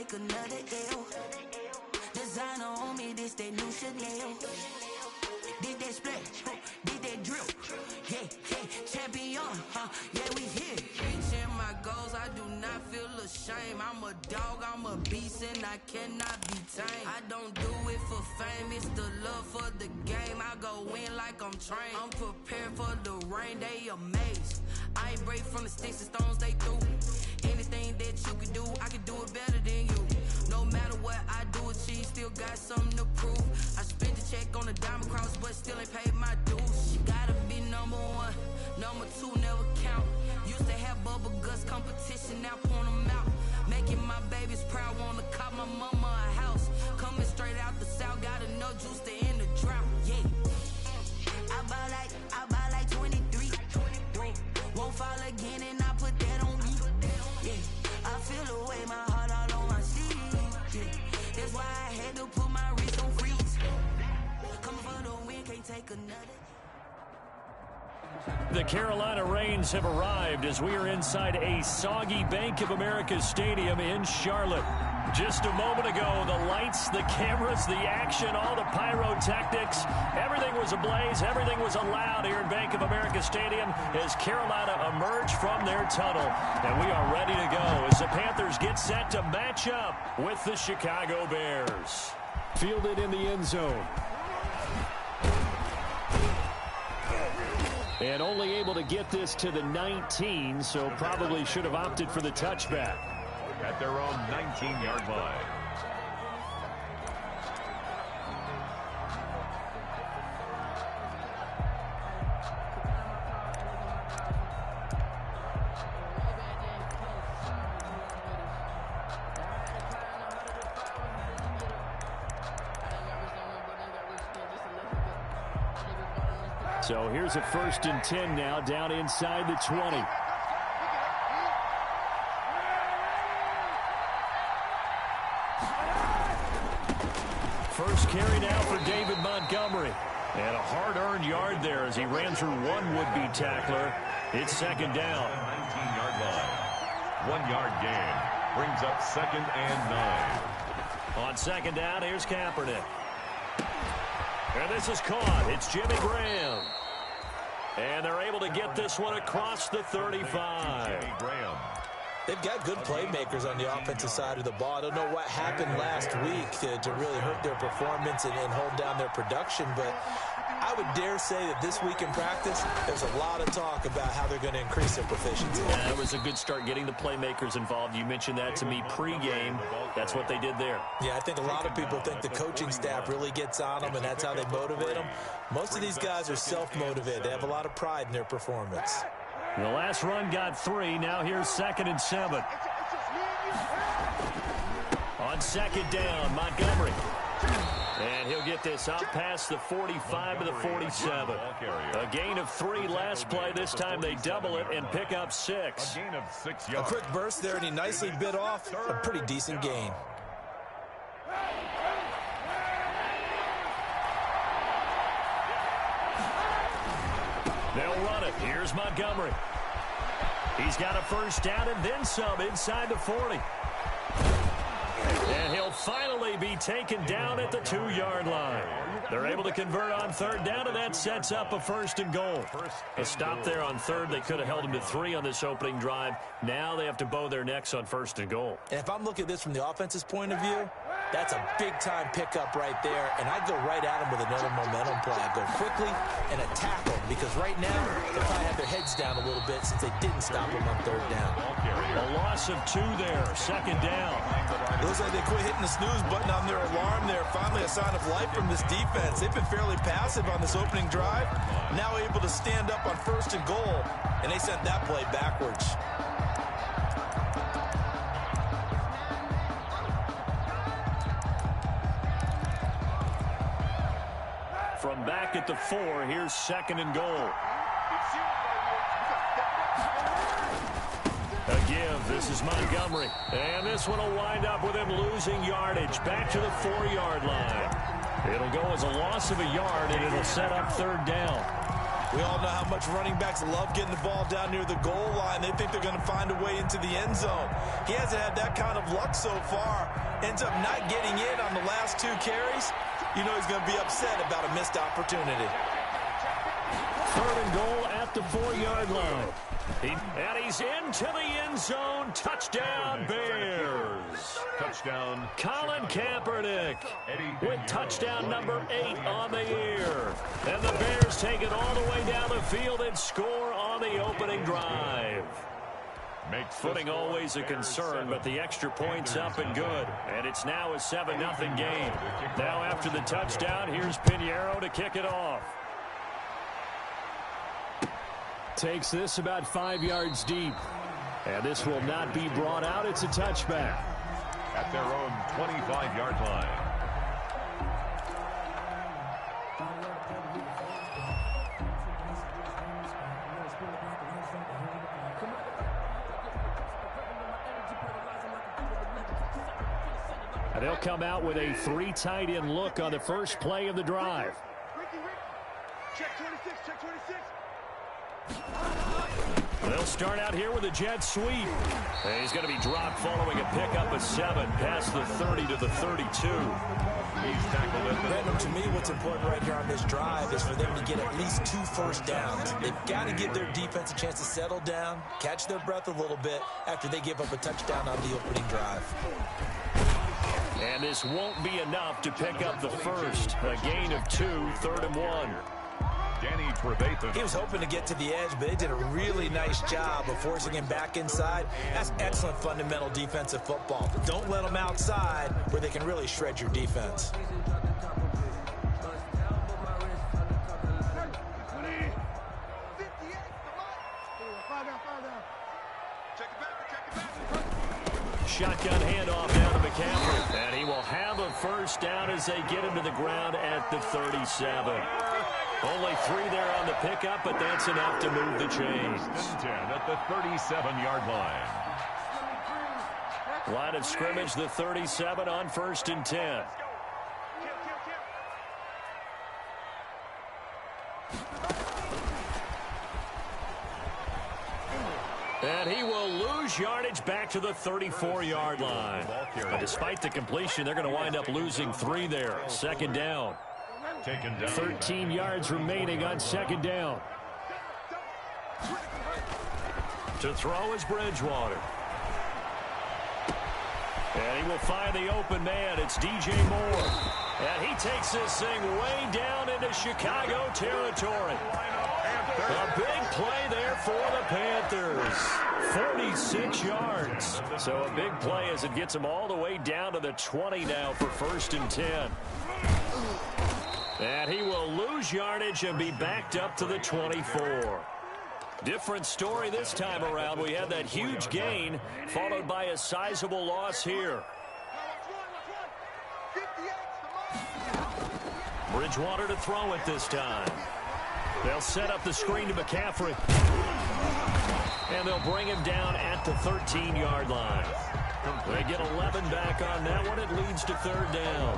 take another L. Designer on me, this that new Chanel. This that split, this that drip. Yeah, champion, yeah, we here. Reaching my goals, I do not feel ashamed. I'm a dog, I'm a beast, and I cannot be tamed. I don't do it for fame, it's the love for the game. I go in like I'm trained. I'm prepared for the rain, they amazed. I ain't break from the sticks and stones they threw. Anything that you can do, I can do it better than you. No matter what I do, achieve, still got something to prove. I spent the check on the diamond cross, but still ain't paid my dues. She gotta be number one, number two never count. Used to have bubble guts competition, now point them out. Making my babies proud, wanna cop my mama a house. Coming straight out the south, got enough juice to end the drought. Yeah, I buy like 23. Won't fall again, and I put that on me. Yeah, I feel the way, my heart all on my sleeve. Yeah, that's why I had to put my wrist on freeze. Coming for the win, can't take another. The Carolina Rains have arrived as we are inside a soggy Bank of America Stadium in Charlotte. Just a moment ago, the lights, the cameras, the action, all the pyrotechnics, everything was ablaze, everything was allowed here in Bank of America Stadium as Carolina emerged from their tunnel. And we are ready to go as the Panthers get set to match up with the Chicago Bears. Fielded in the end zone. And only able to get this to the 19, so probably should have opted for the touchback. At their own 19-yard line. So here's a 1st and 10 now, down inside the 20. First carry now for David Montgomery. And a hard-earned yard there as he ran through one would-be tackler. It's second down. 19-yard line. 1 yard gain. Brings up 2nd and 9. On second down, here's Kaepernick. And this is caught. It's Jimmy Graham. And they're able to get this one across the 35. Jimmy Graham. They've got good playmakers on the offensive side of the ball. I don't know what happened last week to really hurt their performance and hold down their production, but I would dare say that this week in practice, there's a lot of talk about how they're going to increase their proficiency. Yeah, it was a good start getting the playmakers involved. You mentioned that to me pregame. That's what they did there. Yeah, I think a lot of people think the coaching staff really gets on them, and that's how they motivate them. Most of these guys are self-motivated. They have a lot of pride in their performance. The last run got 3. Now here's 2nd and 7. On second down, Montgomery. And he'll get this out past the 45 to the 47. A gain of 3 last play. This time they double it and pick up 6. A gain of 6 A yards. quick burst there, and he nicely bit off a pretty decent gain. They'll run it. Here's Montgomery. He's got a first down and then some inside the 40. And he'll finally be taken down at the 2-yard line. They're able to convert on 3rd down, and that sets up a 1st and goal. A stop there on 3rd. They could have held him to 3 on this opening drive. Now they have to bow their necks on 1st and goal. And if I'm looking at this from the offense's point of view, that's a big-time pickup right there, and I'd go right at him with another momentum play. I'd go quickly and attack them, because right now they probably have their heads down a little bit since they didn't stop them on 3rd down. A loss of 2 there, 2nd down. It looks like they quit hitting the snooze button on their alarm there. Finally a sign of life from this defense. They've been fairly passive on this opening drive. Now able to stand up on 1st and goal, and they sent that play backwards. From back at the 4, here's 2nd and goal. A give. This is Montgomery. And this one will wind up with him losing yardage. Back to the 4-yard line. It'll go as a loss of a yard, and it'll set up 3rd down. We all know how much running backs love getting the ball down near the goal line. They think they're going to find a way into the end zone. He hasn't had that kind of luck so far. Ends up not getting in on the last 2 carries. You know he's going to be upset about a missed opportunity. 3rd and goal at the 4-yard line. And he's into the end zone. Touchdown, Bears. Touchdown, Colin Kaepernick with touchdown number 8 on the year. And the Bears take it all the way down the field and score on the opening drive. Footing always a concern, but the extra point's up and good. And it's now a 7-0 game. Now after the touchdown, here's Pinheiro to kick it off. Takes this about 5 yards deep. And this will not be brought out. It's a touchback. At their own 25-yard line. And they'll come out with a 3 tight end look on the first play of the drive. Check 26, check 26. They'll start out here with a jet sweep. And he's going to be dropped following a pickup of 7 past the 30 to the 32. He's tackled at the... Brandon, to me, what's important right here on this drive is for them to get at least 2 first downs. They've got to give their defense a chance to settle down, catch their breath a little bit after they give up a touchdown on the opening drive. And this won't be enough to pick up the first. A gain of 2, 3rd and 1. Danny Trevathan. He was hoping to get to the edge, but they did a really nice job of forcing him back inside. That's excellent fundamental defensive football. Don't let them outside where they can really shred your defense. Shotgun handoff down to McCaffrey. And he will have a first down as they get him to the ground at the 37. Only 3 there on the pickup, but that's enough to move the chains. 10 at the 37-yard line. Line of scrimmage, the 37 on 1st and 10. And he will lose yardage back to the 34-yard line. But despite the completion, they're going to wind up losing 3 there. 2nd down. 13 yards remaining on 2nd down. To throw is Bridgewater. And he will find the open man. It's DJ Moore. And he takes this thing way down into Chicago territory. A big play there for the Panthers. 46 yards. So a big play as it gets them all the way down to the 20 now for 1st and 10. And he will lose yardage and be backed up to the 24. Different story this time around. We had that huge gain followed by a sizable loss here. Bridgewater to throw it this time. They'll set up the screen to McCaffrey. And they'll bring him down at the 13-yard line. They get 11 back on that one. It leads to 3rd down.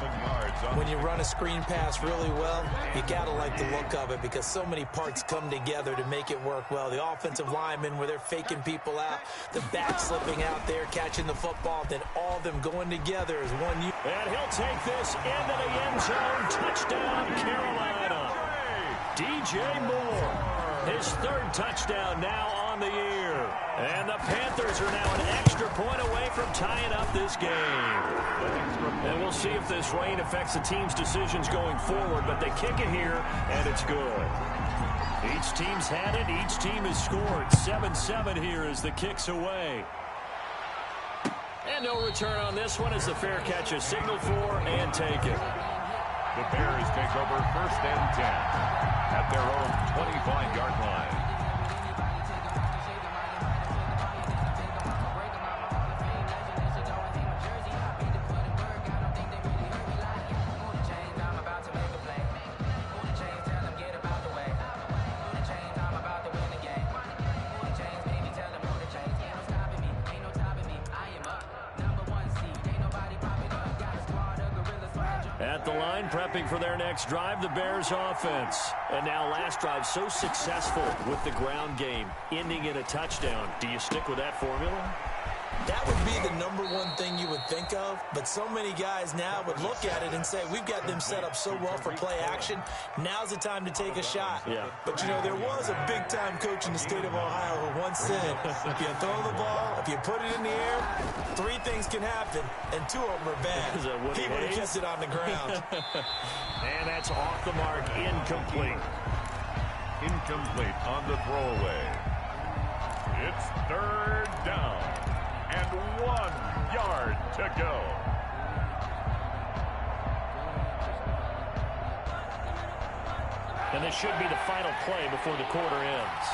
When you run a screen pass really well, you got to like the look of it because so many parts come together to make it work well. The offensive linemen where they're faking people out, the back slipping out there, catching the football, then all of them going together as one unit. And he'll take this into the end zone. Touchdown, Carolina. DJ Moore, his 3rd touchdown now on the year. And the Panthers are now an extra point away from tying up this game. And we'll see if this rain affects the team's decisions going forward, but they kick it here, and it's good. Each team's had it. Each team has scored. 7-7 here as the kick's away. And no return on this one as the fair catch is signaled for and taken. The Bears take over 1st and 10 at their own 25-yard line. At the line, prepping for their next drive, the Bears offense. And now last drive so successful with the ground game, ending in a touchdown. Do you stick with that formula? That would be the number one thing you would think of, but so many guys now would look at it and say, we've got them set up so well for play action. Now's the time to take a shot. Yeah. But, you know, there was a big-time coach in the state of Ohio who once said, if you throw the ball, if you put it in the air, 3 things can happen, and 2 of them are bad. He would have kept it on the ground. And that's off the mark, incomplete. Incomplete on the throwaway. It's 3rd down. And 1 yard to go. And this should be the final play before the quarter ends.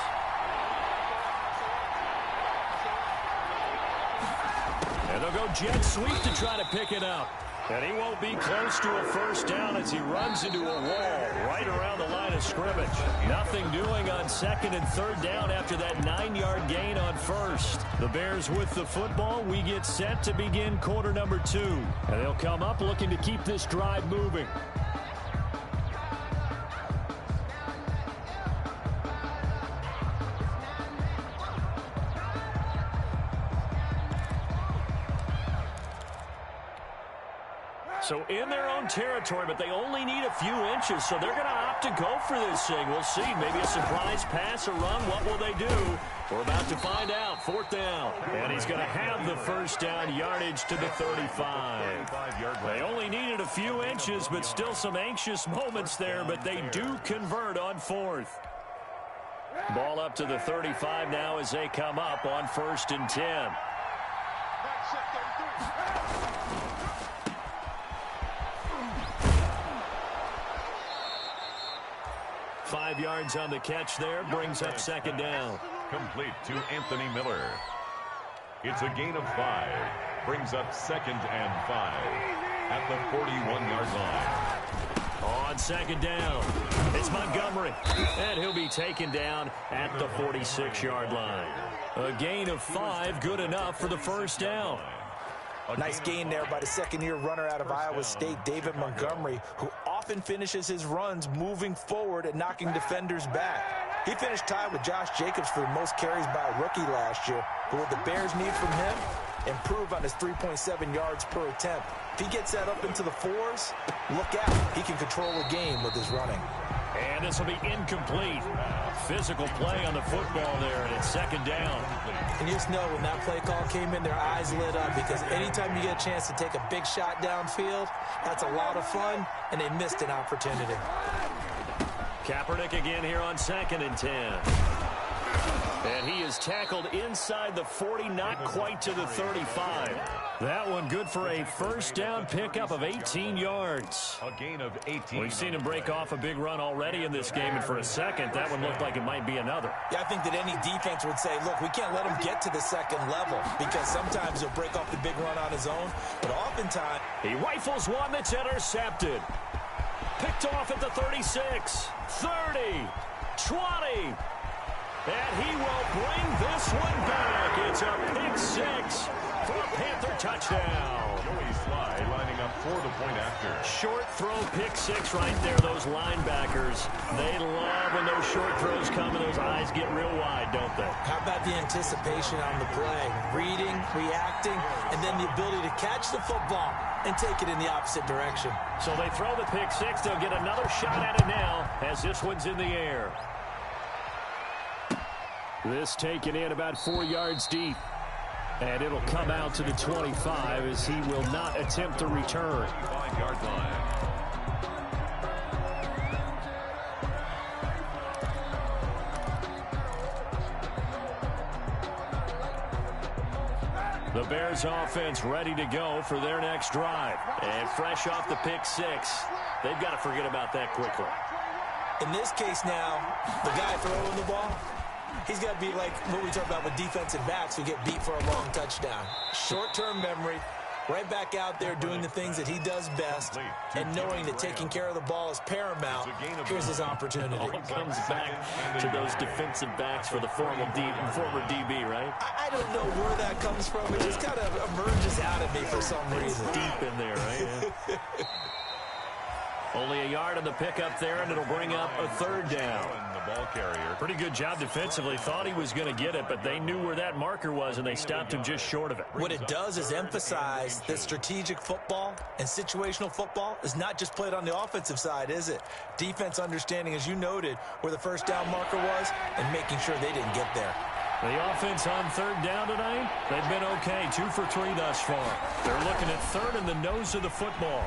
And they'll go jet sweep to try to pick it up. And he won't be close to a first down as he runs into a wall right around the line of scrimmage. Nothing doing on 2nd and 3rd down after that 9-yard gain on 1st. The Bears with the football. We get set to begin quarter number 2. And they'll come up looking to keep this drive moving. So in their own territory, but they only need a few inches, so they're going to opt to go for this thing. We'll see. Maybe a surprise pass or run. What will they do? We're about to find out. 4th down. And he's going to have the first down, yardage to the 35. They only needed a few inches, but still some anxious moments there, but they do convert on 4th. Ball up to the 35 now as they come up on 1st and 10. 5 yards on the catch there, brings up 2nd down. Complete to Anthony Miller. It's a gain of 5. Brings up 2nd and 5 at the 41-yard line. On 2nd down, it's Montgomery. And he'll be taken down at the 46-yard line. A gain of 5, good enough for the first down. Nice gain there by the 2nd-year runner out of Iowa State, David Montgomery, who often finishes his runs moving forward and knocking defenders back. He finished tied with Josh Jacobs for the most carries by a rookie last year. But what the Bears need from him, improve on his 3.7 yards per attempt. If he gets that up into the 4s, look out. He can control the game with his running. And this will be incomplete. Physical play on the football there, and it's 2nd down. And you just know when that play call came in, their eyes lit up, because anytime you get a chance to take a big shot downfield, that's a lot of fun, and they missed an opportunity. Kaepernick again here on 2nd and 10. And he is tackled inside the 40, not quite to the 35. That one good for a first down pickup of 18 yards. A gain of 18. We've seen him break off a big run already in this game, and for a second, that one looked like it might be another. Yeah, I think that any defense would say, look, we can't let him get to the 2nd level, because sometimes he'll break off the big run on his own, but oftentimes he rifles one that's intercepted. Picked off at the 36, 30, 20. And he will bring this one back. It's a pick 6 for a Panther touchdown. Joey Sly lining up for the point after. Short throw, pick 6 right there. Those linebackers, they love when those short throws come and those eyes get real wide, don't they? How about the anticipation on the play? Reading, reacting, and then the ability to catch the football and take it in the opposite direction. So they throw the pick 6. They'll get another shot at it now as this one's in the air. This taken in about 4 yards deep. And it'll come out to the 25 as he will not attempt to return. 5-yard line. The Bears offense ready to go for their next drive. And fresh off the pick 6, they've got to forget about that quickly. In this case now, the guy throwing the ball, he's got to be like what we talk about with defensive backs who get beat for a long touchdown. Short-term memory, right back out there doing the things that he does best, and knowing that taking care of the ball is paramount. Here's his opportunity. All comes back to those defensive backs for the former DB, right? I don't know where that comes from. It just kind of emerges out of me for some reason. Deep in there, right? Yeah. Only a yard on the pickup there, and it'll bring up a third down. The ball carrier. Pretty good job defensively. Thought he was going to get it, but they knew where that marker was, and they stopped him just short of it. What it does is emphasize that strategic football and situational football is not just played on the offensive side, is it? Defense understanding, as you noted, where the first down marker was and making sure they didn't get there. The offense on third down tonight, they've been okay. 2 for 3 thus far. They're looking at third in the nose of the football.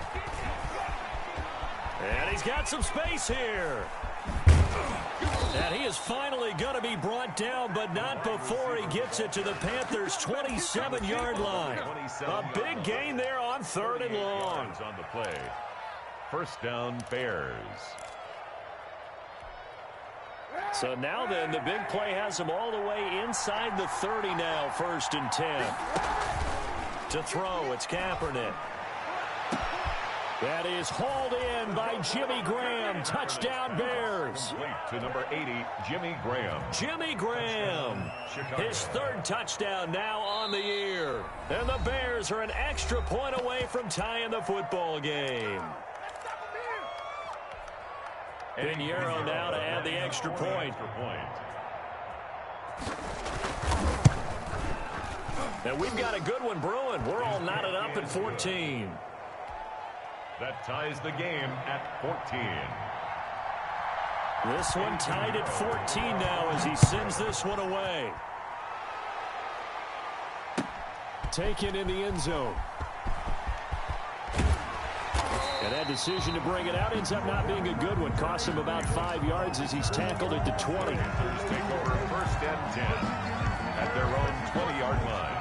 And he's got some space here. And he is finally going to be brought down, but not before he gets it to the Panthers' 27-yard line. A big gain there on third and long. On the play. First down, Bears. So now then, the big play has him all the way inside the 30 now, 1st and 10. To throw, it's Kaepernick. That is hauled in by Jimmy Graham. Touchdown, Bears. Complete to number 80, Jimmy Graham. Jimmy Graham, his third touchdown now on the year. And the Bears are an extra point away from tying the football game. Pinheiro now to add the extra point. And we've got a good one brewing. We're all knotted up at 14. That ties the game at 14. This one tied at 14 now as he sends this one away. Taken in the end zone. And that decision to bring it out ends up not being a good one. Costs him about 5 yards as he's tackled at the 20. Take over 1st and 10 at their own 20-yard line.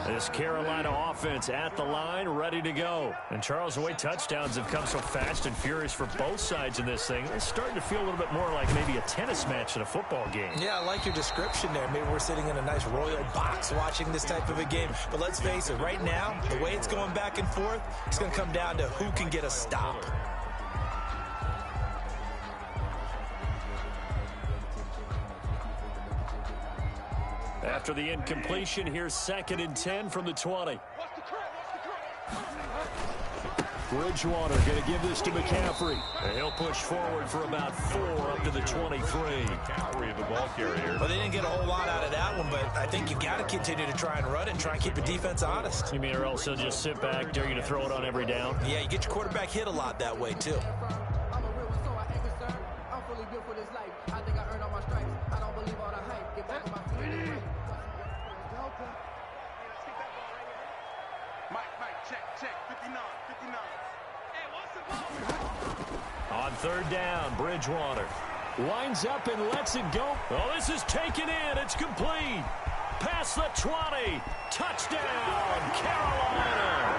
This Carolina offense at the line, ready to go. And Charles, the way touchdowns have come so fast and furious for both sides in this thing, it's starting to feel a little bit more like maybe a tennis match in a football game. Yeah, I like your description there. Maybe we're sitting in a nice royal box watching this type of a game. But let's face it, right now, the way it's going back and forth, it's going to come down to who can get a stop. After the incompletion, here's 2nd and 10 from the 20. Bridgewater going to give this to McCaffrey. And he'll push forward for about 4 up to the 23. McCaffrey, the ball carrier. Well, they didn't get a whole lot out of that one, but I think you got to continue to try and run it and try and keep the defense honest. You mean or else he'll just sit back, dare you to throw it on every down? Yeah, you get your quarterback hit a lot that way, too. On third down, Bridgewater winds up and lets it go. Oh, this is taken in. It's complete. Past the 20. Touchdown, Carolina.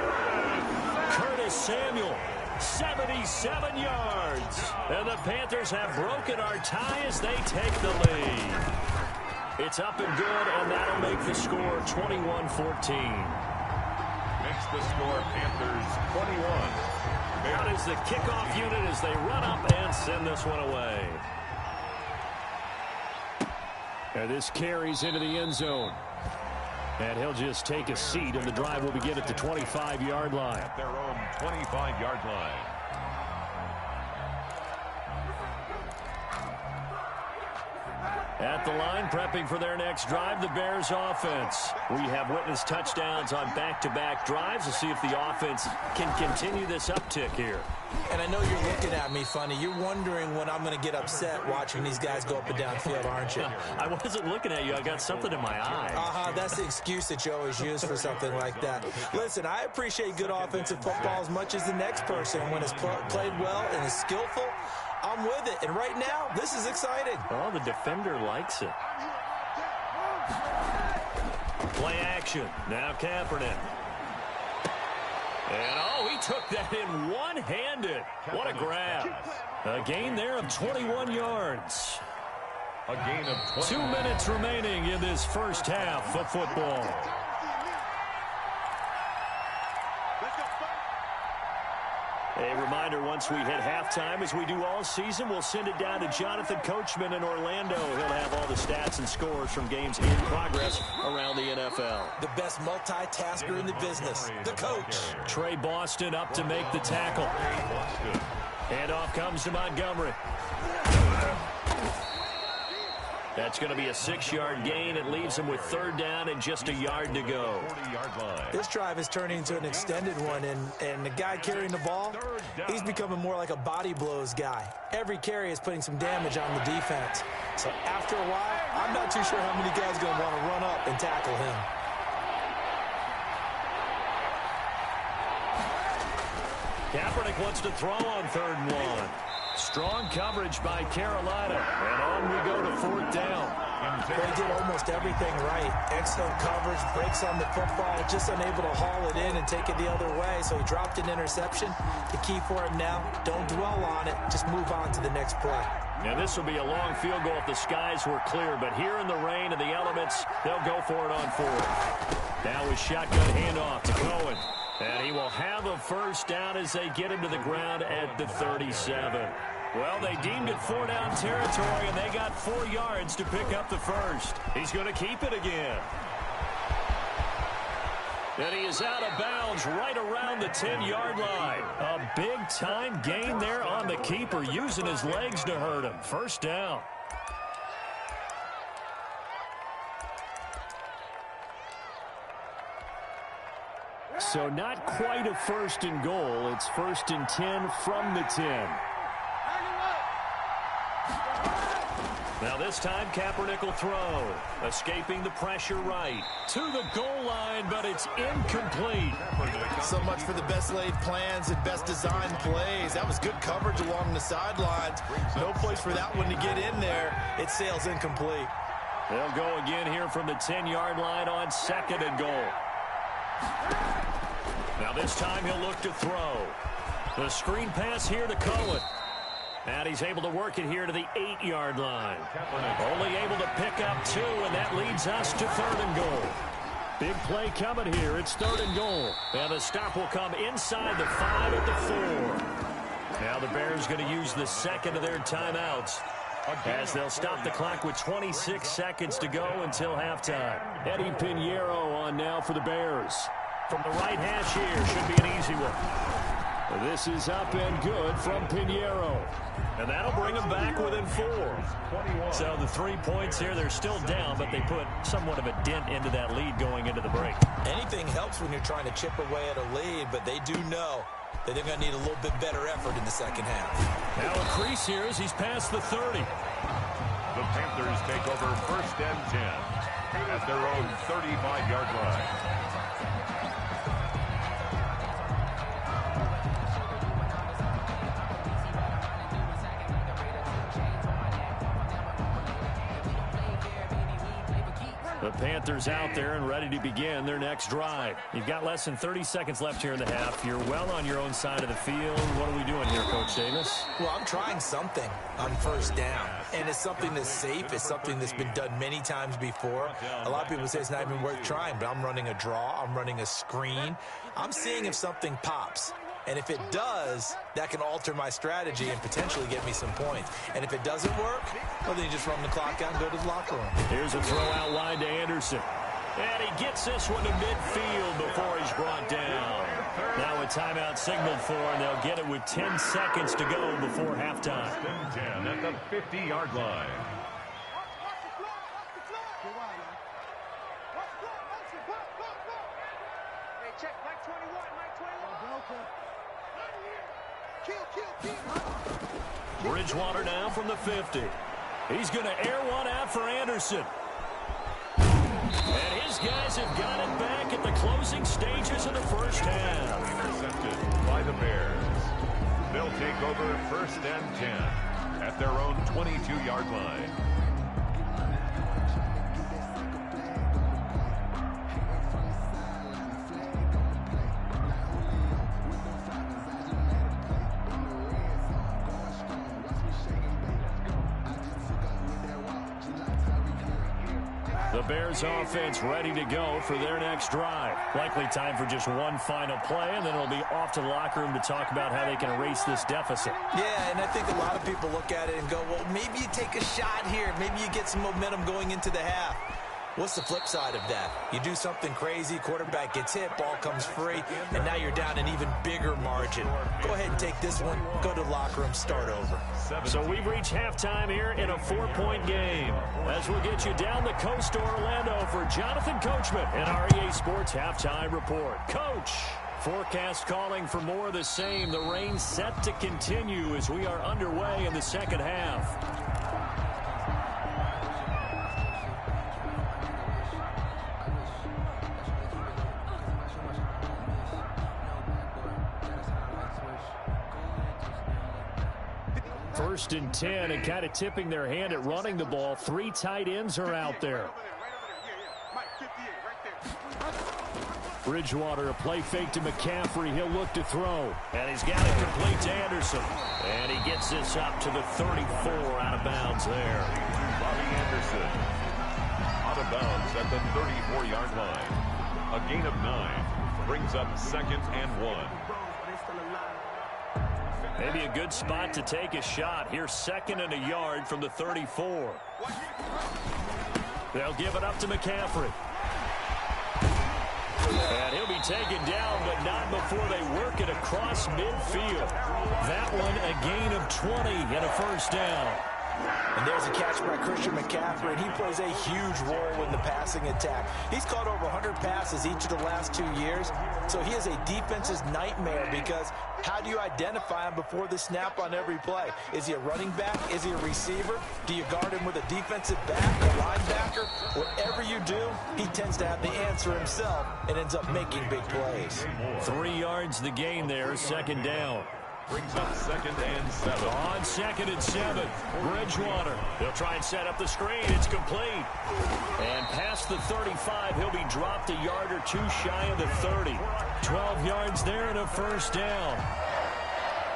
Curtis Samuel, 77 yards. And the Panthers have broken our tie as they take the lead. It's up and good, and that'll make the score 21-14. Makes the score Panthers 21. Out is the kickoff unit as they run up and send this one away. And this carries into the end zone. And he'll just take a seat, and the drive will begin at the 25-yard line. At their own 25-yard line. At the line, prepping for their next drive, the Bears offense. We have witnessed touchdowns on back-to-back drives to see if the offense can continue this uptick here. And I know you're looking at me funny. You're wondering when I'm going to get upset watching these guys go up and down field, aren't you? I wasn't looking at you. I got something in my eye. That's the excuse that you always use for something like that. Listen, I appreciate good offensive football as much as the next person. When it's played well and is skillful, I'm with it. And right now, this is exciting. Oh, the defender likes it. Play action. Now Kaepernick. And, oh, he took that in one-handed. What a grab. A gain there of 21 yards. A gain of 20. 2 minutes remaining in this first half of football. A reminder, once we hit halftime, as we do all season, we'll send it down to Jonathan Coachman in Orlando. He'll have all the stats and scores from games in progress around the NFL. The best multitasker in the business, the coach. Trey Boston up to make the tackle. Handoff comes to Montgomery. That's going to be a 6-yard gain. It leaves him with 3rd down and just a yard to go. This drive is turning into an extended one, and the guy carrying the ball, he's becoming more like a body blows guy. Every carry is putting some damage on the defense. So after a while, I'm not too sure how many guys are going to want to run up and tackle him. Kaepernick wants to throw on 3rd and 1. Strong coverage by Carolina. And on we go to 4th down. They did almost everything right. Excellent coverage, breaks on the football, just unable to haul it in and take it the other way. So he dropped an interception. The key for him now, don't dwell on it. Just move on to the next play. Now this will be a long field goal if the skies were clear. But here in the rain and the elements, they'll go for it on 4th. Now a shotgun handoff to Cohen. And he will have a 1st down as they get him to the ground at the 37. Well, they deemed it 4-down territory, and they got 4 yards to pick up the 1st. He's going to keep it again. And he is out of bounds right around the 10-yard line. A big-time gain there on the keeper, using his legs to hurt him. 1st down. So not quite a 1st and goal. It's 1st and 10 from the 10. Now this time Kaepernick will throw. Escaping the pressure right. To the goal line, but it's incomplete. So much for the best laid plans and best designed plays. That was good coverage along the sidelines. No place for that one to get in there. It sails incomplete. They'll go again here from the 10-yard line on 2nd and goal. Now this time he'll look to throw. The screen pass here to Cohen. And he's able to work it here to the 8-yard line. Only able to pick up 2, and that leads us to 3rd and goal. Big play coming here. It's 3rd and goal. And the stop will come inside the 5 at the 4. Now the Bears going to use the 2nd of their timeouts, as they'll stop the clock with 26 seconds to go until halftime. Eddie Pinheiro on now for the Bears. From the right hash here, should be an easy one. This is up and good from Pinheiro. And that'll bring them back within 4. So the 3 points here, they're still down, but they put somewhat of a dent into that lead going into the break. Anything helps when you're trying to chip away at a lead, but they do know that they're going to need a little bit better effort in the second half. Now a crease here as he's past the 30. The Panthers take over 1st and 10 at their own 35-yard line. The Panthers out there and ready to begin their next drive. You've got less than 30 seconds left here in the half. You're well on your own side of the field. What are we doing here, Coach Davis? Well, I'm trying something on 1st down. And it's something that's safe. It's something that's been done many times before. A lot of people say it's not even worth trying, but I'm running a draw. I'm running a screen. I'm seeing if something pops. And if it does, that can alter my strategy and potentially get me some points. And if it doesn't work, well, then you just run the clock out and go to the locker room. Here's a throw out wide to Anderson. And he gets this one to midfield before he's brought down. Now a timeout signaled for, and they'll get it with 10 seconds to go before halftime. 10 at the 50-yard line. Hey, check, Mike 21, Mike 21. Bridgewater now from the 50. He's going to air one out for Anderson. And his guys have got it back at the closing stages of the first half. Intercepted by the Bears. They'll take over 1st and 10 at their own 22-yard line. The Bears offense ready to go for their next drive. Likely time for just one final play, and then it'll be off to the locker room to talk about how they can erase this deficit. Yeah, and I think a lot of people look at it and go, well, maybe you take a shot here. Maybe you get some momentum going into the half. What's the flip side of that? You do something crazy, quarterback gets hit, ball comes free, and now you're down an even bigger margin. Go ahead and take this one, go to the locker room, start over. So we've reached halftime here in a 4-point game. As we'll get you down the coast to Orlando for Jonathan Coachman and our EA Sports Halftime Report. Coach, forecast calling for more of the same. The rain set to continue as we are underway in the second half. First and 10, and kind of tipping their hand at running the ball. 3 tight ends are out there. Bridgewater, a play fake to McCaffrey. He'll look to throw. And he's got it complete to Anderson. And he gets this up to the 34, out of bounds there. Bobby Anderson out of bounds at the 34-yard line. A gain of 9 brings up 2nd and 1. Maybe a good spot to take a shot. Here's 2nd and a yard from the 34. They'll give it up to McCaffrey. And he'll be taken down, but not before they work it across midfield. That one a gain of 20 and a first down. And there's a catch by Christian McCaffrey, and he plays a huge role in the passing attack. He's caught over 100 passes each of the last 2 years, so he is a defense's nightmare because how do you identify him before the snap on every play? Is he a running back? Is he a receiver? Do you guard him with a defensive back, a linebacker? Whatever you do, he tends to have the answer himself and ends up making big plays. 3 yards the gain there, 2nd down. Brings up 2nd and 7. On 2nd and 7, Bridgewater. They'll try and set up the screen. It's complete. And past the 35, he'll be dropped a yard or 2 shy of the 30. 12 yards there and a first down.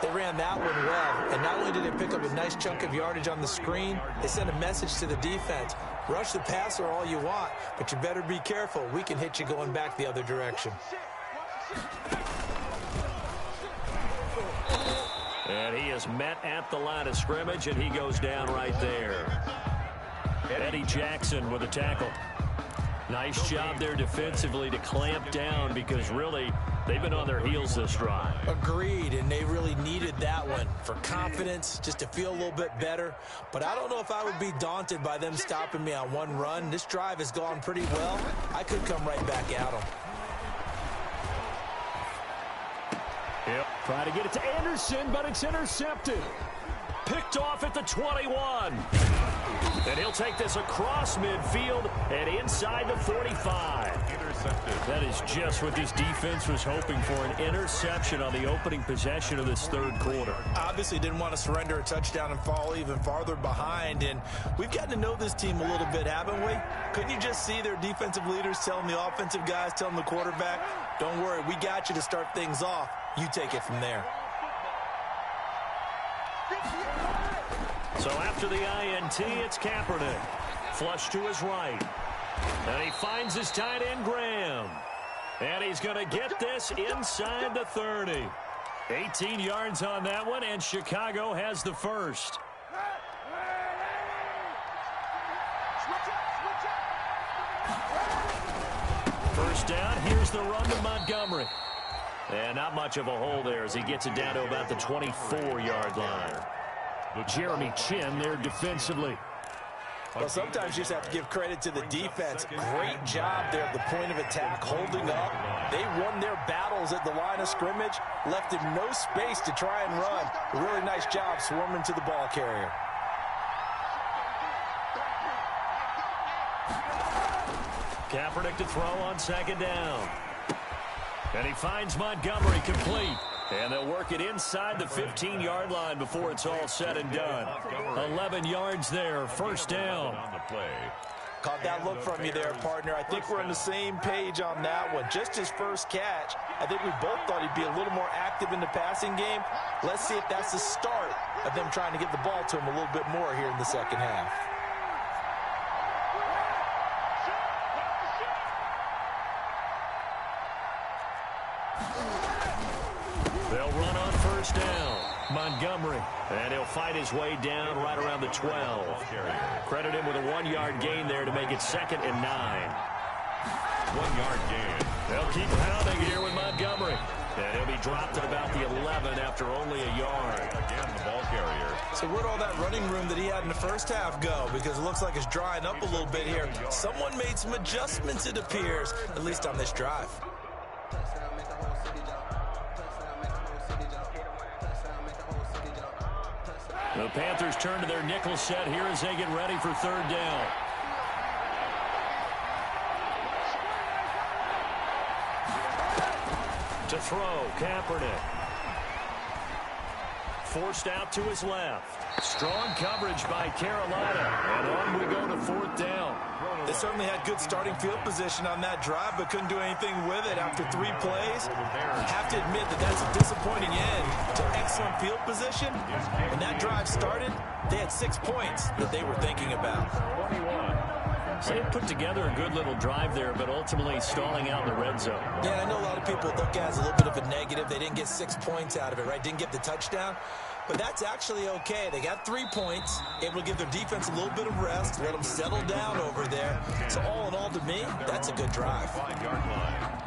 They ran that one well, and not only did they pick up a nice chunk of yardage on the screen, they sent a message to the defense. Rush the passer all you want, but you better be careful. We can hit you going back the other direction. And he is met at the line of scrimmage, and he goes down right there. Eddie Jackson with a tackle. Nice job there defensively to clamp down because really they've been on their heels this drive. Agreed, and they really needed that one for confidence, just to feel a little bit better. But I don't know if I would be daunted by them stopping me on one run. This drive has gone pretty well. I could come right back at them. Yep. Try to get it to Anderson, but it's intercepted. Picked off at the 21. And he'll take this across midfield and inside the 45. Intercepted. That is just what this defense was hoping for, an interception on the opening possession of this 3rd quarter. Obviously didn't want to surrender a touchdown and fall even farther behind. And we've gotten to know this team a little bit, haven't we? Couldn't you just see their defensive leaders telling the offensive guys, telling the quarterback, don't worry, we got you to start things off. You take it from there. So after the INT, it's Kaepernick. Flush to his right. And he finds his tight end, Graham. And he's going to get this inside the 30. 18 yards on that one, and Chicago has the first. First down, here's the run to Montgomery. And not much of a hole there as he gets it down to about the 24-yard line. Jeremy Chin there defensively. Well, sometimes you just have to give credit to the defense. Great job there at the point of attack, holding up. They won their battles at the line of scrimmage, left him no space to try and run. A really nice job swarming to the ball carrier. Kaepernick to throw on 2nd down. And he finds Montgomery complete. And they'll work it inside the 15-yard line before it's all said and done. 11 yards there, first down. Caught that look from you there, partner. I think we're on the same page on that one. Just his first catch, I think we both thought he'd be a little more active in the passing game. Let's see if that's the start of them trying to get the ball to him a little bit more here in the second half. They'll run on first down. Montgomery. And he'll fight his way down right around the 12. Credit him with a 1-yard gain there to make it 2nd and 9. 1-yard gain. They'll keep pounding here with Montgomery. And he'll be dropped at about the 11 after only a yard. Again, the ball carrier. So where'd all that running room that he had in the first half go? Because it looks like it's drying up a little bit here. Someone made some adjustments, it appears, at least on this drive. The Panthers turn to their nickel set here as they get ready for 3rd down. To throw, Kaepernick. Forced out to his left. Strong coverage by Carolina. And on we go to 4th down. They certainly had good starting field position on that drive, but couldn't do anything with it after 3 plays. Have to admit that that's a disappointing end to excellent field position. When that drive started, they had 6 points that they were thinking about. 21. So they put together a good little drive there, but ultimately stalling out in the red zone. Yeah, I know a lot of people look at it as a little bit of a negative. They didn't get 6 points out of it, right? Didn't get the touchdown. But that's actually okay. They got 3 points, able to give their defense a little bit of rest, let them settle down over there. So all in all, to me, that's a good drive. 5-yard line.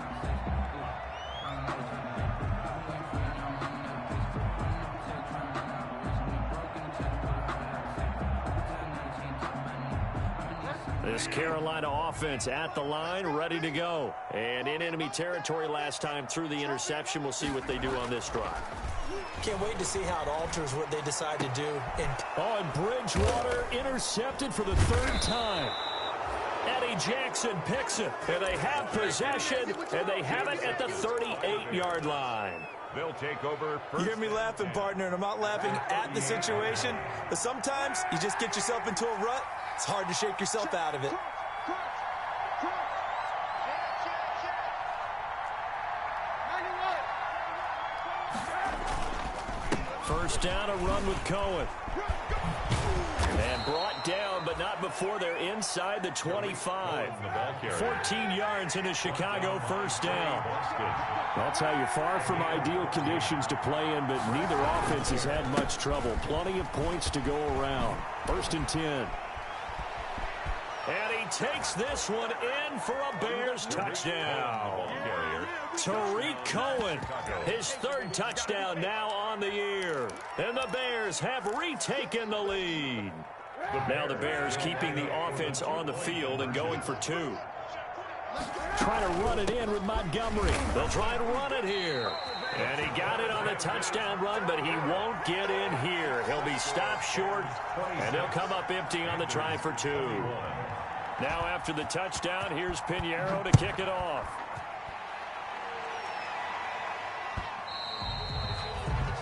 This Carolina offense at the line, ready to go. And in enemy territory last time through the interception. We'll see what they do on this drive. Can't wait to see how it alters what they decide to do. And Bridgewater intercepted for the 3rd time. Eddie Jackson picks it. And they have possession, and they have it at the 38-yard line. They'll take over You hear me laughing, partner, and I'm not laughing at the situation. But sometimes you just get yourself into a rut. It's hard to shake yourself out of it. First down, a run with Cohen. And brought down, but not before they're inside the 25. 14 yards into Chicago, first down. I'll tell you, far from ideal conditions to play in, but neither offense has had much trouble. Plenty of points to go around. 1st and 10. And he takes this one in for a Bears touchdown. Tariq Cohen, his 3rd touchdown now on the year. And the Bears have retaken the lead. Now the Bears keeping the offense on the field and going for 2. Trying to run it in with Montgomery. They'll try and run it here. And he got it on the touchdown run, but he won't get in here. He'll be stopped short, and he'll come up empty on the try for 2. Now after the touchdown, here's Pinheiro to kick it off.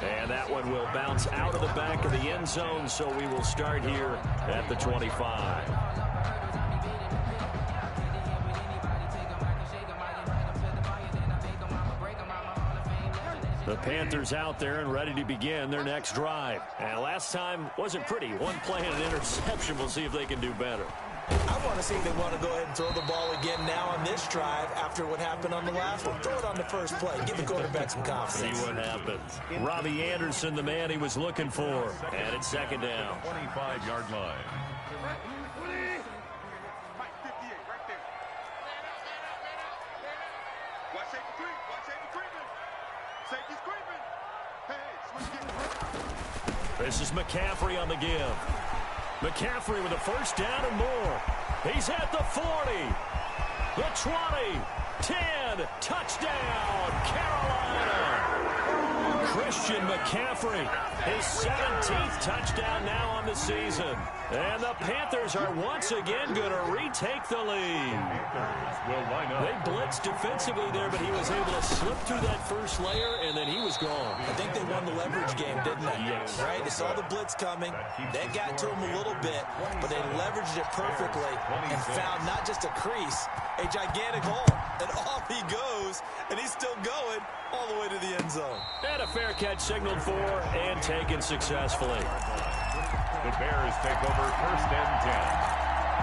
And that one will bounce out of the back of the end zone, so we will start here at the 25. The Panthers out there and ready to begin their next drive. And last time wasn't pretty. 1 play and an interception. We'll see if they can do better. I want to see if they want to go ahead and throw the ball again now on this drive after what happened on the last one. Throw it on the first play. Give the quarterback some confidence. See what happens. Robbie Anderson, the man he was looking for. And it's 2nd down. 25-yard line. This is McCaffrey on the give. McCaffrey with a first down and more. He's at the 40, the 20, 10, touchdown, Carolina. Christian McCaffrey, his 17th touchdown now on the season. And the Panthers are once again going to retake the lead. They blitzed defensively there, but he was able to slip through that first layer, and then he was gone. I think they won the leverage game, didn't they? Yes. Right? They saw the blitz coming. They got to him a little bit, but they leveraged it perfectly and found not just a crease, a gigantic hole. And off he goes, and he's still going all the way to the end zone. And a fair catch signaled for and taken successfully. The Bears take over 1st and 10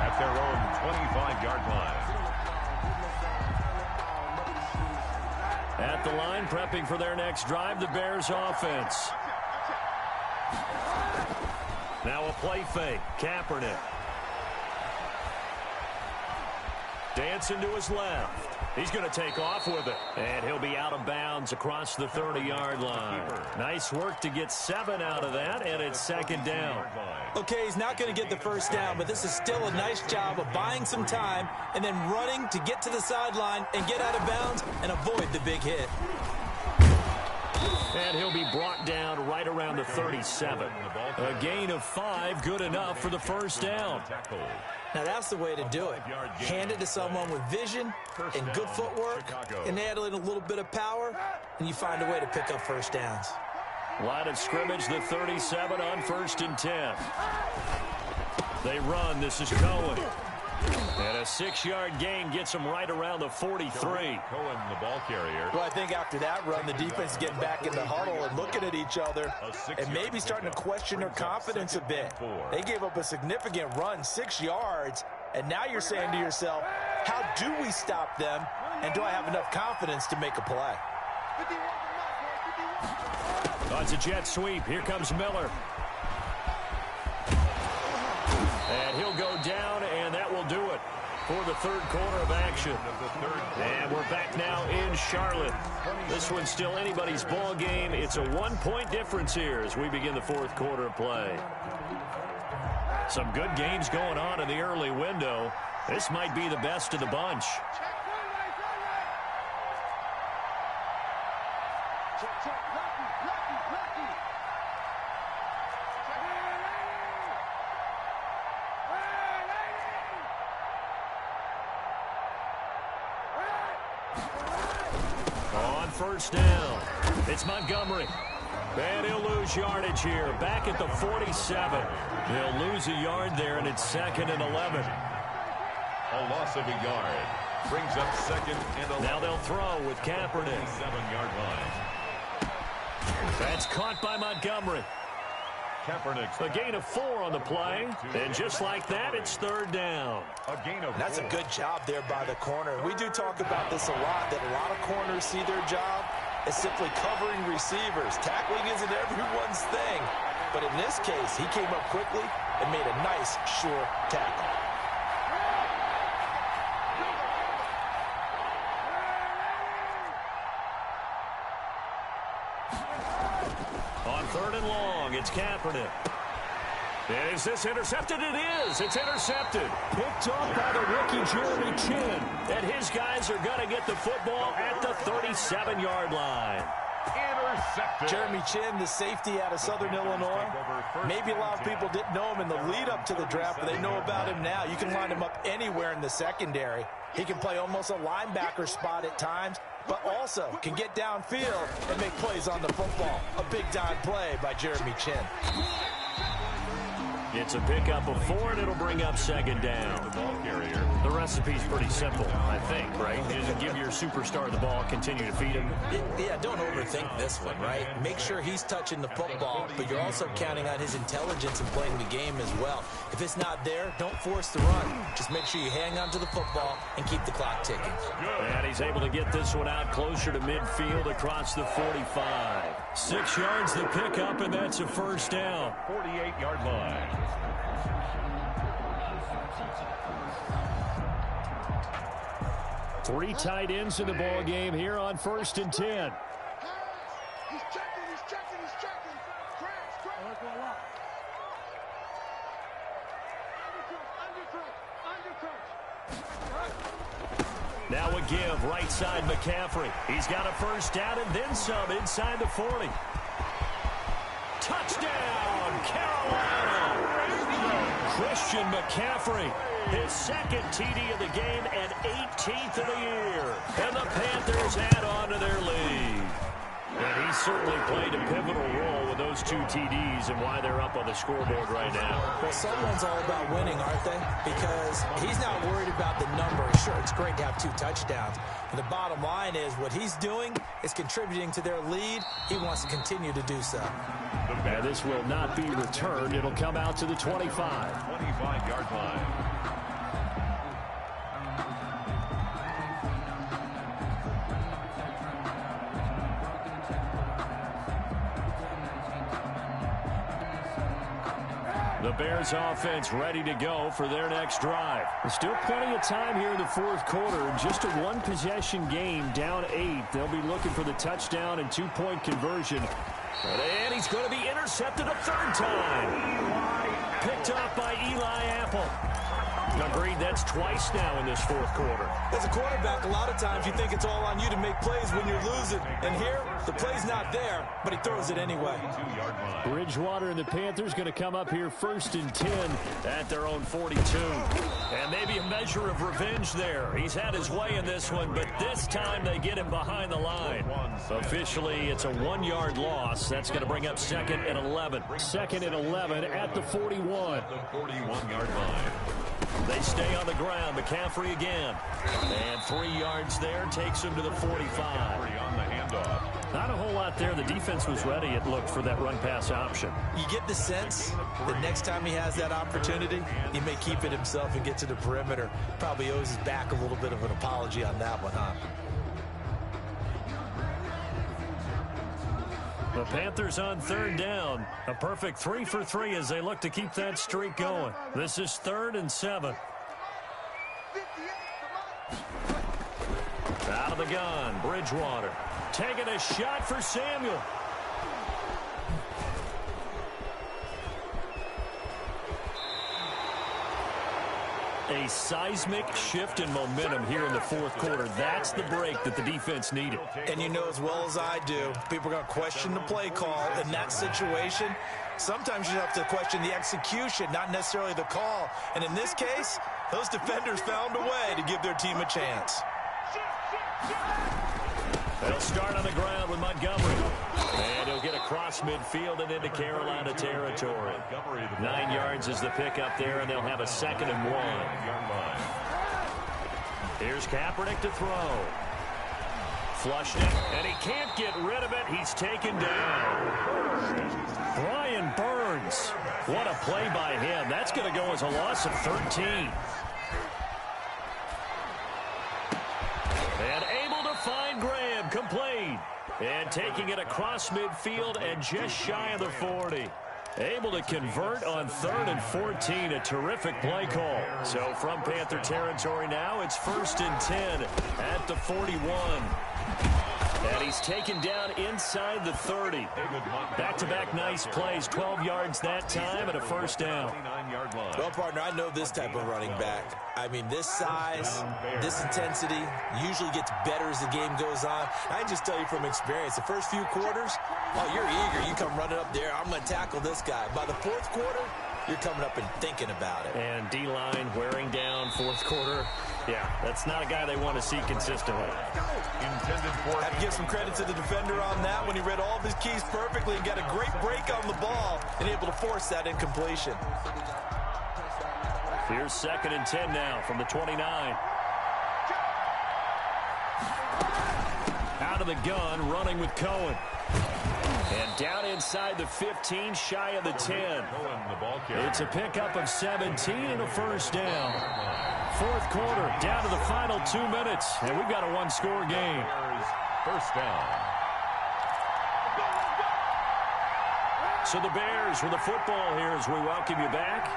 at their own 25-yard line. At the line, prepping for their next drive, the Bears offense. Now a play fake. Kaepernick. Dancing to his left. He's going to take off with it. And he'll be out of bounds across the 30-yard line. Nice work to get 7 out of that, and it's second down. Okay, he's not going to get the first down, but this is still a nice job of buying some time and then running to get to the sideline and get out of bounds and avoid the big hit. And he'll be brought down right around the 37. A gain of 5, good enough for the first down. Now that's the way to do it. Hand it to someone with vision and good footwork, and add in a little bit of power, and you find a way to pick up first downs. Line of scrimmage, the 37 on 1st and 10. They run. This is Cohen. And a 6-yard gain gets him right around the 43. Cohen, the ball carrier. Well, I think after that run, the defense is getting back in the huddle and looking at each other and maybe starting to question their confidence a bit. They gave up a significant run, 6 yards, and now you're saying to yourself, how do we stop them, and do I have enough confidence to make a play? Oh, it's a jet sweep. Here comes Miller. And he'll go down, and that will do it for the third quarter of action. And we're back now in Charlotte. This one's still anybody's ball game. It's a 1-point difference here as we begin the fourth quarter of play. Some good games going on in the early window. This might be the best of the bunch. On first down, it's Montgomery. And he'll lose yardage here, back at the 47. He'll lose a yard there, and it's 2nd and 11. A loss of a yard brings up 2nd and 11. Now they'll throw with Kaepernick. 7-yard line. That's caught by Montgomery. Kaepernick. A gain of 4 on the play, and just like that, it's 3rd down. A gain of 4. That's a good job there by the corner. We do talk about this a lot, that a lot of corners see their job as simply covering receivers. Tackling isn't everyone's thing. But in this case, he came up quickly and made a nice, sure tackle. On 3rd and long, it's Kaepernick. Is this intercepted? It is. It's intercepted. Picked up by the rookie Jeremy Chin. And his guys are going to get the football at the 37-yard line. Intercepted. Jeremy Chin, the safety out of Southern Illinois. Maybe a lot of people didn't know him in the lead up to the draft, but they know about him now. You can line him up anywhere in the secondary. He can play almost a linebacker spot at times, but also can get downfield and make plays on the football. A big time play by Jeremy Chin. It's a pickup of 4, and it'll bring up 2nd down. The ball carrier. The recipe's pretty simple, I think, right? You just give your superstar the ball, continue to feed him. Yeah, don't overthink this one, right? Make sure he's touching the football, but you're also counting on his intelligence in playing the game as well. If it's not there, don't force the run. Just make sure you hang on to the football and keep the clock ticking. And he's able to get this one out closer to midfield across the 45. 6 yards the pickup, and that's a 1st down. 48-yard line. Three tight ends in the ball game here on 1st and 10. He's checking. Now a give, right side McCaffrey. He's got a 1st down and then some inside the 40. Touchdown, Carolina! Christian McCaffrey, his 2nd TD of the game and 18th of the year. And the Panthers add on to their lead. And he certainly played a pivotal role with those 2 TDs and why they're up on the scoreboard right now. Well, someone's all about winning, aren't they? Because he's not worried about the number. Sure, it's great to have 2 touchdowns. But the bottom line is what he's doing is contributing to their lead. He wants to continue to do so. And this will not be returned. It'll come out to the 25. 25-yard line. The Bears offense ready to go for their next drive. There's still plenty of time here in the fourth quarter. Just a one-possession game, down 8. They'll be looking for the touchdown and two-point conversion. And he's going to be intercepted a third time. Picked off by Eli Apple. Agreed, that's twice now in this fourth quarter. As a quarterback, a lot of times you think it's all on you to make plays when you're losing. And here, the play's not there, but he throws it anyway. Bridgewater and the Panthers going to come up here 1st and 10 at their own 42. And maybe a measure of revenge there. He's had his way in this one, but this time they get him behind the line. Officially, it's a 1-yard loss. That's going to bring up 2nd and 11. 2nd and 11 at the 41. The 41-yard line. They stay on the ground. McCaffrey again. And 3 yards there takes him to the 45. On the handoff. Not a whole lot there. The defense was ready, it looked, for that run-pass option. You get the sense that next time he has that opportunity, he may keep it himself and get to the perimeter. Probably owes his back a little bit of an apology on that one, huh? The Panthers on 3rd down. A perfect 3 for 3 as they look to keep that streak going. This is 3rd and 7. Out of the gun, Bridgewater. Taking a shot for Samuel. A seismic shift in momentum here in the fourth quarter. That's the break that the defense needed. And you know as well as I do, people are going to question the play call in that situation. Sometimes you have to question the execution, not necessarily the call. And in this case, those defenders found a way to give their team a chance. They'll start on the ground with Montgomery. And he'll get across midfield and into Carolina territory. 9 yards is the pickup there, and they'll have a 2nd and 1. Here's Kaepernick to throw. Flushed it, and he can't get rid of it. He's taken down. Brian Burns. What a play by him. That's going to go as a loss of 13. And able to find Graham, complete. And taking it across midfield and just shy of the 40. Able to convert on 3rd and 14. A terrific play call. So from Panther territory now, it's 1st and 10 at the 41. And he's taken down inside the 30. Back-to-back nice plays. 12 yards that time and a 1st down. Well, partner, I know this type of running back. I mean, this size, this intensity usually gets better as the game goes on. I can just tell you from experience, the first few quarters, oh, you're eager. You come running up there. I'm going to tackle this guy. By the fourth quarter, you're coming up and thinking about it. And D-line wearing down fourth quarter. Yeah, that's not a guy they want to see consistently. Have to give some credit to the defender on that when he read all of his keys perfectly and got a great break on the ball and able to force that incompletion. Here's 2nd and 10 now from the 29. Out of the gun, running with Cohen. And down inside the 15, shy of the 10. It's a pickup of 17 and a 1st down. Fourth quarter, down to the final 2 minutes, and we've got a one-score game. 1st down. So the Bears with the football here as we welcome you back.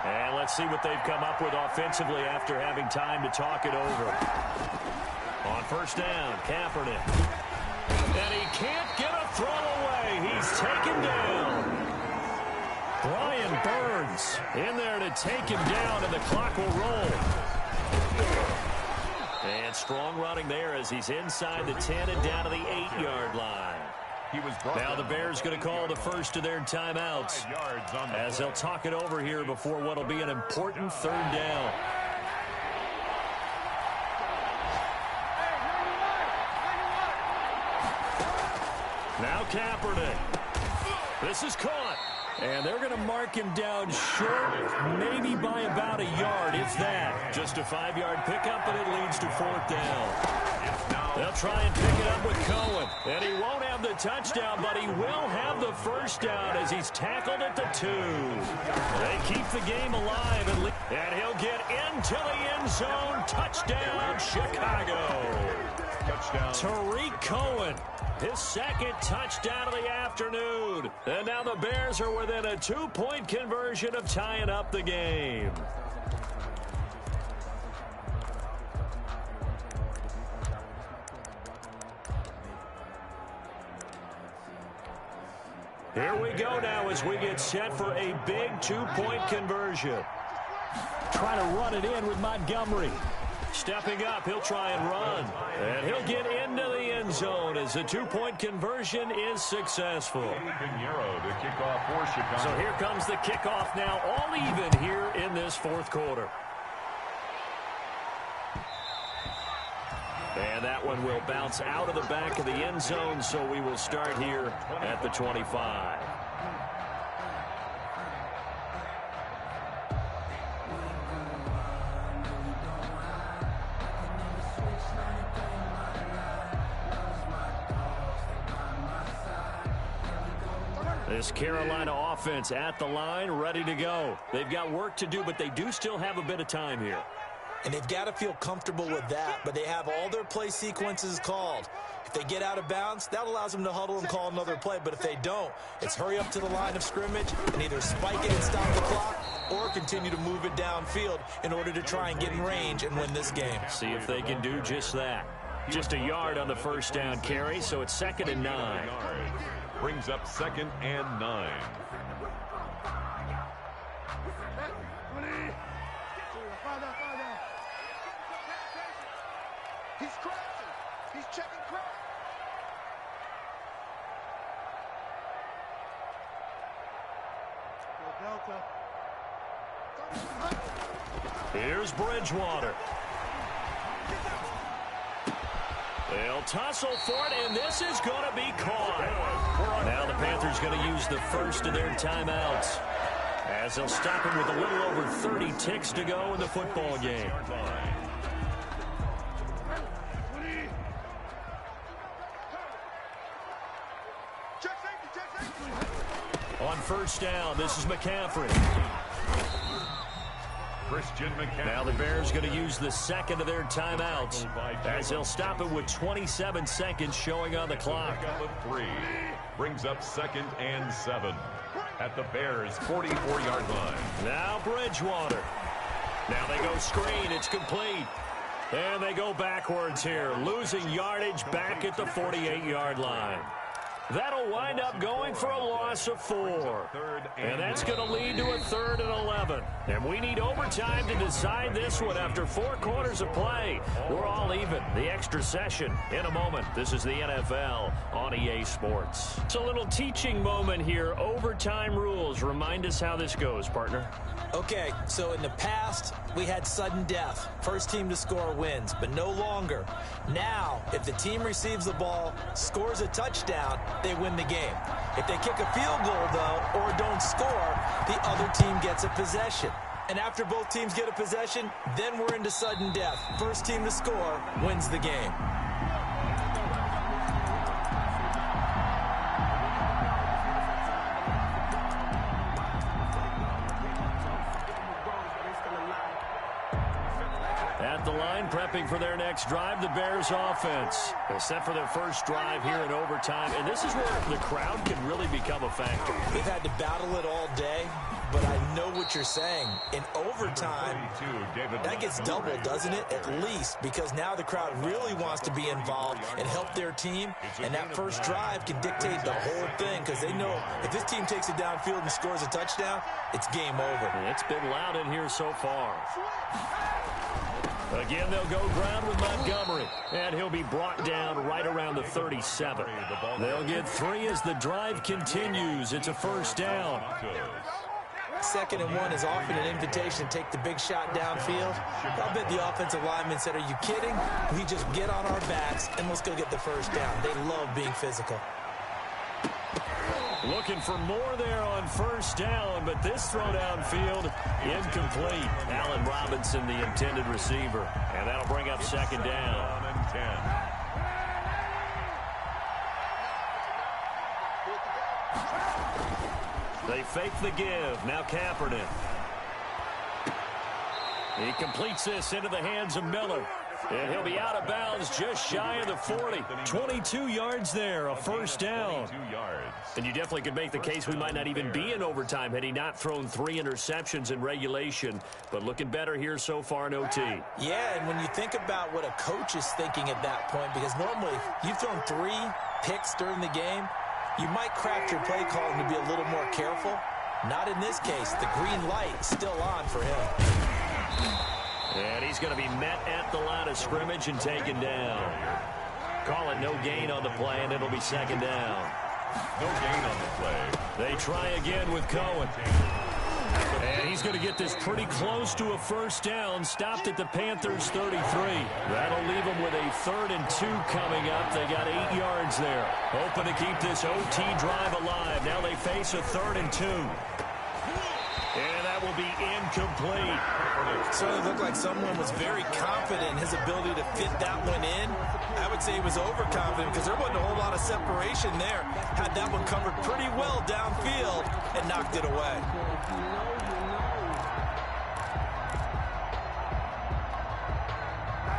And let's see what they've come up with offensively after having time to talk it over. On 1st down, Kaepernick. And he can't get a throw away. He's taken down. Brian Burns in there to take him down, and the clock will roll. And strong running there as he's inside the 10 and down to the 8-yard line. Now the Bears going to call the first of their timeouts as they'll talk it over here before what will be an important 3rd down. Now Kaepernick. This is caught. And they're going to mark him down short, maybe by about a yard, if that. Just a 5-yard pickup, and it leads to 4th down. They'll try and pick it up with Cohen. And he won't have the touchdown, but he will have the 1st down as he's tackled at the 2. They keep the game alive, and he'll get into the end zone. Touchdown, Chicago. Touchdown. Tariq Cohen, his second touchdown of the afternoon. And now the Bears are within a 2-point conversion of tying up the game. Here we go now as we get set for a big 2-point conversion. Trying to run it in with Montgomery. Stepping up, he'll try and run. And he'll get into the end zone as the 2-point conversion is successful. To kick off for Chicago. So here comes the kickoff now, all even here in this fourth quarter. And that one will bounce out of the back of the end zone, so we will start here at the 25. This Carolina offense at the line, ready to go. They've got work to do, but they do still have a bit of time here. And they've got to feel comfortable with that, but they have all their play sequences called. If they get out of bounds, that allows them to huddle and call another play. But if they don't, it's hurry up to the line of scrimmage and either spike it and stop the clock or continue to move it downfield in order to try and get in range and win this game. See if they can do just that. Just a yard on the first down carry, so it's 2nd and 9. Brings up 2nd and 9. He's crashing. He's checking crash. Here's Bridgewater. They'll tussle for it, and this is going to be caught. Now the Panthers going to use the first of their timeouts as they'll stop him with a little over 30 ticks to go in the football game. On first down, this is McCaffrey. Now the Bears going to use the second of their timeouts as they'll stop it with 27 seconds showing on the clock. 3 brings up 2nd and 7 at the Bears' 44-yard line. Now Bridgewater. Now they go screen. It's complete. And they go backwards here, losing yardage back at the 48-yard line. That'll wind up going for a loss of 4. And that's going to lead to a 3rd and 11. And we need overtime to decide this one after 4 quarters of play. We're all even. The extra session in a moment. This is the NFL on EA Sports. It's a little teaching moment here. Overtime rules. Remind us how this goes, partner. Okay, so in the past, we had sudden death. First team to score wins, but no longer. Now, if the team receives the ball, scores a touchdown, they win the game. If they kick a field goal, though, or don't score, the other team gets a possession. And after both teams get a possession, then we're into sudden death. First team to score wins the game. At the line, prepping for their next drive, the Bears offense. They're set for their first drive here in overtime, and this is where the crowd can really become a factor. They've had to battle it all day, but I know what you're saying. In overtime, that gets doubled, doesn't it? At least, because now the crowd really wants to be involved and help their team, and that first drive can dictate the whole thing, because they know if this team takes it downfield and scores a touchdown, it's game over. It's been loud in here so far. Again, they'll go ground with Montgomery, and he'll be brought down right around the 37. They'll get 3 as the drive continues. It's a first down. 2nd and 1 is often an invitation to take the big shot downfield. I'll bet the offensive lineman said, are you kidding? We just get on our backs, and let's go get the first down. They love being physical. Looking for more there on first down, but this throw downfield incomplete. Allen Robinson, the intended receiver, and that'll bring up 2nd down. And 10. They fake the give. Now Kaepernick. He completes this into the hands of Miller. And he'll be out of bounds just shy of the 40. 22 yards there, a first down. And you definitely could make the case we might not even be in overtime had he not thrown 3 interceptions in regulation. But looking better here so far in OT. Yeah, and when you think about what a coach is thinking at that point, because normally you've thrown 3 picks during the game, you might craft your play calling to be a little more careful. Not in this case. The green light still on for him. And he's going to be met at the line of scrimmage and taken down. Call it no gain on the play, and it'll be second down. No gain on the play. They try again with Cohen. And he's going to get this pretty close to a first down. Stopped at the Panthers' 33. That'll leave them with a 3rd and 2 coming up. They got 8 yards there. Hoping to keep this OT drive alive. Now they face a 3rd and 2. And that will be incomplete. Certainly looked like someone was very confident in his ability to fit that one in. I would say he was overconfident because there wasn't a whole lot of separation there. Had that one covered pretty well downfield and knocked it away.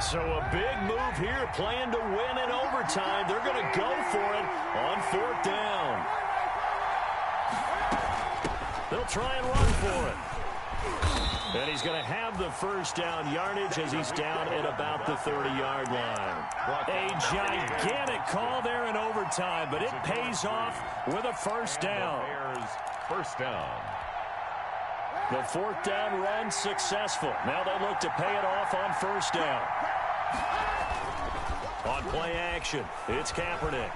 So a big move here, playing to win in overtime. They're going to go for it on 4th down. They'll try and run for it. And he's going to have the first down yardage as he's down at about the 30-yard line. A gigantic call there in overtime, but it pays off with a first down. First down. The 4th down run successful. Now they look to pay it off on first down. On play action, it's Kaepernick.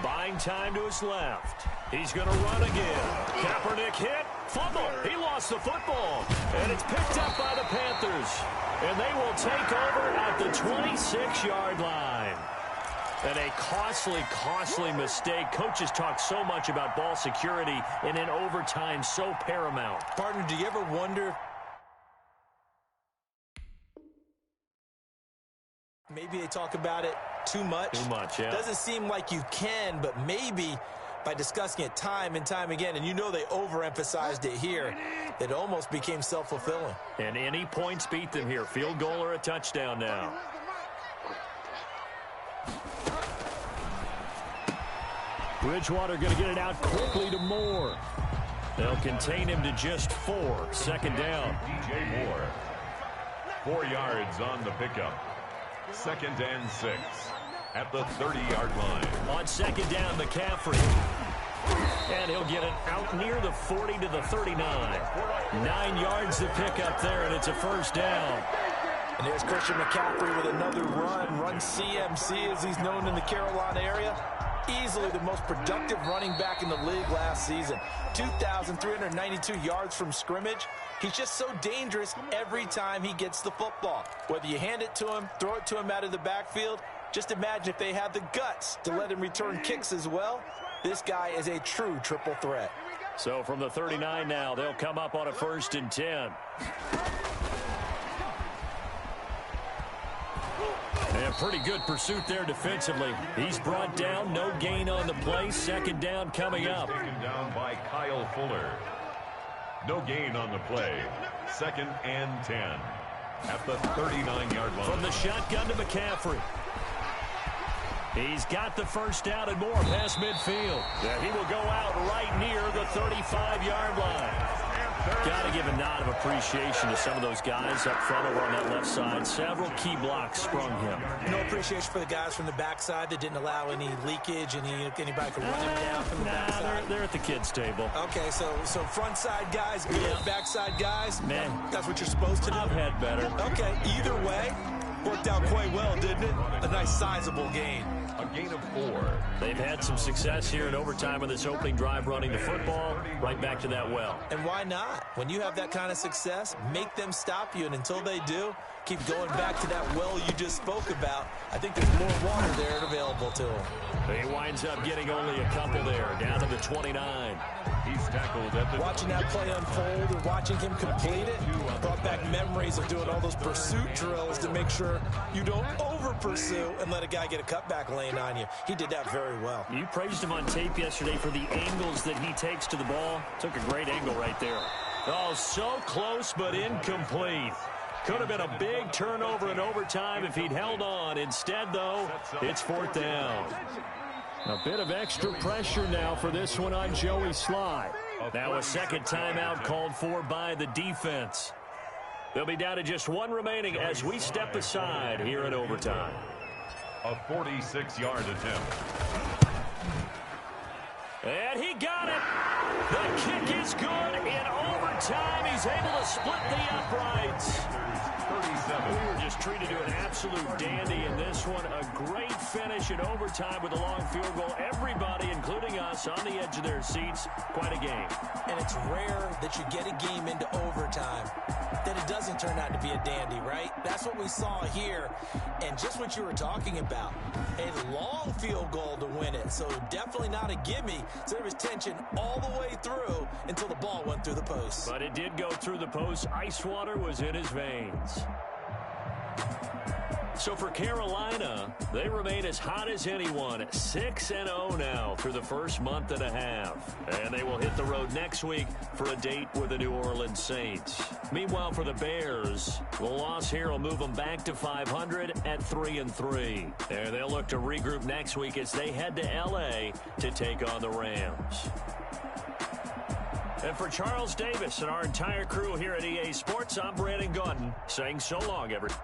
Buying time to his left. He's going to run again. Kaepernick hit. Fumble. He lost the football. And it's picked up by the Panthers. And they will take over at the 26-yard line. And a costly mistake. Coaches talk so much about ball security, and in overtime, so paramount. Partner, do you ever wonder maybe they talk about it too much? Too much, yeah. Doesn't seem like you can, but maybe by discussing it time and time again, and you know they overemphasized it here, it almost became self-fulfilling. And any points beat them here. Field goal or a touchdown now. Bridgewater going to get it out quickly to Moore. They'll contain him to just 4. Second down. DJ Moore. 4 yards on the pickup. 2nd and 6 at the 30-yard line. On second down, McCaffrey. And he'll get it out near the 40 to the 39. 9 yards to pick up there, and it's a first down. And there's Christian McCaffrey with another run CMC as he's known in the Carolina area. Easily the most productive running back in the league last season. 2,392 yards from scrimmage. He's just so dangerous every time he gets the football. Whether you hand it to him, throw it to him out of the backfield, just imagine if they have the guts to let him return kicks as well. This guy is a true triple threat. So from the 39 now, they'll come up on a 1st and 10. And pretty good pursuit there defensively. He's brought down, no gain on the play. Second down coming up. Taken down by Kyle Fuller. No gain on the play. 2nd and 10 at the 39-yard line. From the shotgun to McCaffrey. He's got the first down and more past midfield. And he will go out right near the 35-yard line. Got to give a nod of appreciation to some of those guys up front over on that left side. Several key blocks sprung him. No appreciation for the guys from the backside that didn't allow any leakage, anybody could run him down from the backside. They're at the kids' table. Okay, so front side guys, good. Yeah. Backside guys, man, that's what you're supposed to do. I've had better. Okay, either way, worked out quite well, didn't it? A nice sizable gain. A gain of 4. They've had some success here in overtime on this opening drive running the football right back to that well. And why not? When you have that kind of success, make them stop you. And until they do, keep going back to that well you just spoke about. I think there's more water there available to him. He winds up getting only a couple there, down to the 29. He's tackled at the... Watching that play unfold and watching him complete it brought back memories of doing all those pursuit drills to make sure you don't over-pursue and let a guy get a cutback lane on you. He did that very well. You praised him on tape yesterday for the angles that he takes to the ball. Took a great angle right there. Oh, so close but incomplete. Could have been a big turnover in overtime if he'd held on. Instead, though, it's 4th down. A bit of extra pressure now for this one on Joey Sly. Now a second timeout called for by the defense. They'll be down to just one remaining as we step aside here in overtime. A 46-yard attempt. And he got it. The kick is good. In overtime, he's able to split the uprights. 37. We were just treated to an absolute dandy in this one. A great finish in overtime with a long field goal. Everybody, including us, on the edge of their seats. Quite a game. And it's rare that you get a game into overtime that it doesn't turn out to be a dandy, right? That's what we saw here. And just what you were talking about, a long field goal to win it. So definitely not a gimme. So there was tension all the way through until the ball went through the post. But it did go through the post. Ice water was in his veins. So for Carolina, they remain as hot as anyone. 6-0 now through the first month and a half. And they will hit the road next week for a date with the New Orleans Saints. Meanwhile, for the Bears, the loss here will move them back to 500 at 3-3. And they'll look to regroup next week as they head to L.A. to take on the Rams. And for Charles Davis and our entire crew here at EA Sports, I'm Brandon Gaudin saying so long, everyone.